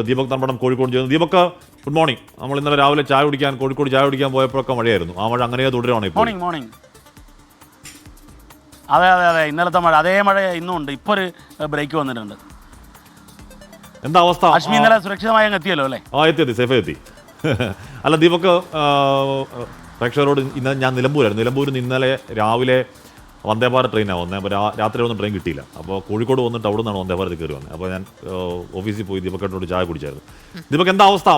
ദീപക് തമ്പടം കോഴിക്കോട് ചെയ്യുന്നു. Deepak, good morning. നമ്മൾ ഇന്നലെ രാവിലെ കോഴിക്കോട് ചായ കുടിക്കാൻ പോയപ്പോഴൊക്കെ മഴയായിരുന്നു. ആ മഴ അങ്ങനെ തുടരുകയാണ് ഇപ്പോൾ. മോർണിംഗ്. അതെ, ഇന്നലത്തെ മഴ അതേ മഴ ഇന്നും ഉണ്ട്. ഇപ്പോൾ ഒരു ബ്രേക്ക് വന്നിട്ടുണ്ട്. എന്താ അവസ്ഥ? അശ്മി ഇന്നലെ സുരക്ഷിതമായി അങ്ങ് എത്തിയല്ലോ അല്ലേ? എത്തി, സേഫായി എത്തി. അല്ല ദീപക്, പ്രേക്ഷകരോട് ഇന്ന് ഞാൻ നിലമ്പൂരിൽ നിന്ന് ഇന്നലെ രാവിലെ വന്ദേഭാരത് ട്രെയിനാണ് വന്നത്. അപ്പോൾ രാത്രി ഒന്നും ട്രെയിൻ കിട്ടിയില്ല. അപ്പോൾ കോഴിക്കോട് വന്നിട്ട് അവിടെ നിന്നാണ് വന്ദേഭാരത് കയറി വന്നത്. അപ്പോൾ ഞാൻ ഓഫീസിൽ പോയി ദീപക്കേട്ടനോട് ചായ കുടിച്ചായിരുന്നു. ദീപക്, എന്താ അവസ്ഥ?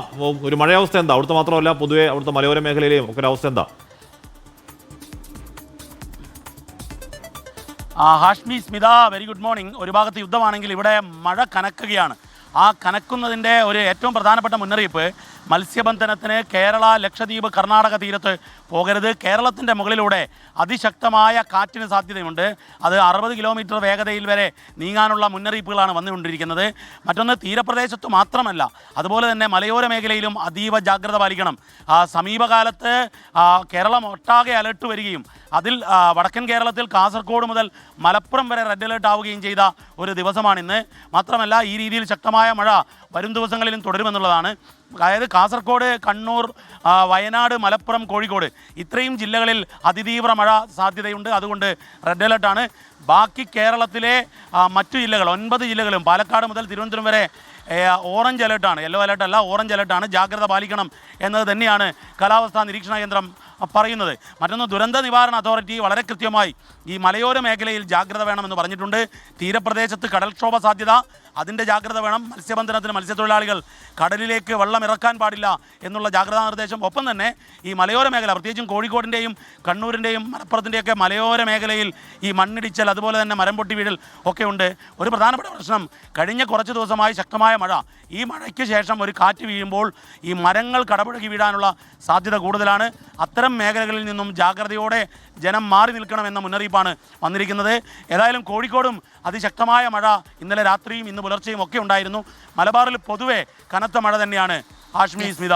ഒരു മഴയവസ്ഥ എന്താ അവിടുത്തെ? മാത്രമല്ല പൊതുവെ അവിടുത്തെ മലയോര മേഖലയിലെയും ഒക്കെ അവസ്ഥ എന്താ? Hashmi, Smitha, very good morning. ഒരു ഭാഗത്ത് യുദ്ധമാണെങ്കിൽ ഇവിടെ മഴ കനക്കുകയാണ്. ആ കനക്കുന്നതിൻ്റെ ഒരു ഏറ്റവും പ്രധാനപ്പെട്ട മുന്നറിയിപ്പ്, മത്സ്യബന്ധനത്തിന് കേരള, ലക്ഷദ്വീപ്, കർണാടക തീരത്ത് പോകരുത്. കേരളത്തിൻ്റെ മുകളിലൂടെ അതിശക്തമായ കാറ്റിന് സാധ്യതയുണ്ട്. അത് 60 കിലോമീറ്റർ വേഗതയിൽ വരെ നീങ്ങാനുള്ള മുന്നറിയിപ്പുകളാണ് വന്നുകൊണ്ടിരിക്കുന്നത്. മറ്റൊന്ന്, തീരപ്രദേശത്ത് മാത്രമല്ല, അതുപോലെ തന്നെ മലയോര മേഖലയിലും അതീവ ജാഗ്രത പാലിക്കണം. സമീപകാലത്ത് കേരളം ഒട്ടാകെ അലർട്ട് വരികയും അതിൽ വടക്കൻ കേരളത്തിൽ കാസർഗോഡ് മുതൽ മലപ്പുറം വരെ റെഡ് അലേർട്ട് ആവുകയും ചെയ്ത ഒരു ദിവസമാണിന്ന്. മാത്രമല്ല, ഈ രീതിയിൽ ശക്തമായ മഴ വരും ദിവസങ്ങളിലും തുടരുമെന്നുള്ളതാണ്. അതായത് കാസർഗോഡ്, കണ്ണൂർ, വയനാട്, മലപ്പുറം, കോഴിക്കോട് ഇത്രയും ജില്ലകളിൽ അതിതീവ്ര മഴ സാധ്യതയുണ്ട്. അതുകൊണ്ട് റെഡ് അലേർട്ടാണ്. ബാക്കി കേരളത്തിലെ മറ്റു ജില്ലകൾ 9 ജില്ലകളും പാലക്കാട് മുതൽ തിരുവനന്തപുരം വരെ ഓറഞ്ച് അലേർട്ടാണ്. യെല്ലോ അലേർട്ടല്ല, ഓറഞ്ച് അലേർട്ടാണ്. ജാഗ്രത പാലിക്കണം എന്നത് തന്നെയാണ് കാലാവസ്ഥാ നിരീക്ഷണ കേന്ദ്രം പറയുന്നത്. മറ്റൊന്ന്, ദുരന്ത നിവാരണ അതോറിറ്റി വളരെ കൃത്യമായി ഈ മലയോര മേഖലയിൽ ജാഗ്രത വേണമെന്ന് പറഞ്ഞിട്ടുണ്ട്. തീരപ്രദേശത്ത് കടൽക്ഷോഭ സാധ്യത, അതിൻ്റെ ജാഗ്രത വേണം. മത്സ്യബന്ധനത്തിന് മത്സ്യത്തൊഴിലാളികൾ കടലിലേക്ക് വെള്ളം ഇറക്കാൻ പാടില്ല എന്നുള്ള ജാഗ്രതാ നിർദ്ദേശം. ഒപ്പം തന്നെ ഈ മലയോര മേഖല, പ്രത്യേകിച്ചും കോഴിക്കോടിൻ്റെയും കണ്ണൂരിൻ്റെയും മലപ്പുറത്തിൻ്റെയൊക്കെ മലയോര മേഖലയിൽ ഈ മണ്ണിടിച്ചൽ, അതുപോലെ തന്നെ മരം പൊട്ടി വീഴൽ ഒക്കെ ഉണ്ട്. ഒരു പ്രധാനപ്പെട്ട പ്രശ്നം, കഴിഞ്ഞ കുറച്ച് ദിവസമായി ശക്തമായ മഴ. ഈ മഴയ്ക്ക് ശേഷം ഒരു കാറ്റ് വീഴുമ്പോൾ ഈ മരങ്ങൾ കടപുഴകി വീഴാനുള്ള സാധ്യത കൂടുതലാണ്. അത്തരം മേഖലകളിൽ നിന്നും ജാഗ്രതയോടെ ജനം മാറി നിൽക്കണമെന്ന മുന്നറിയിപ്പാണ് വന്നിരിക്കുന്നത്. ഏതായാലും കോഴിക്കോടും അതിശക്തമായ മഴ ഇന്നലെ രാത്രിയും ഇന്ന് പുലർച്ചെയും ഒക്കെ ഉണ്ടായിരുന്നു. മലബാറിൽ പൊതുവെ കനത്ത മഴ തന്നെയാണ്. ഹാഷ്മി, സ്മിത.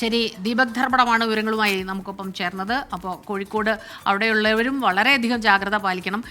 ശരി, ദീപക് ധർമ്മടമാണ് വിവരങ്ങളുമായി നമുക്കൊപ്പം ചേർന്നത്. അപ്പോൾ കോഴിക്കോട് അവിടെയുള്ളവരും വളരെയധികം ജാഗ്രത പാലിക്കണം.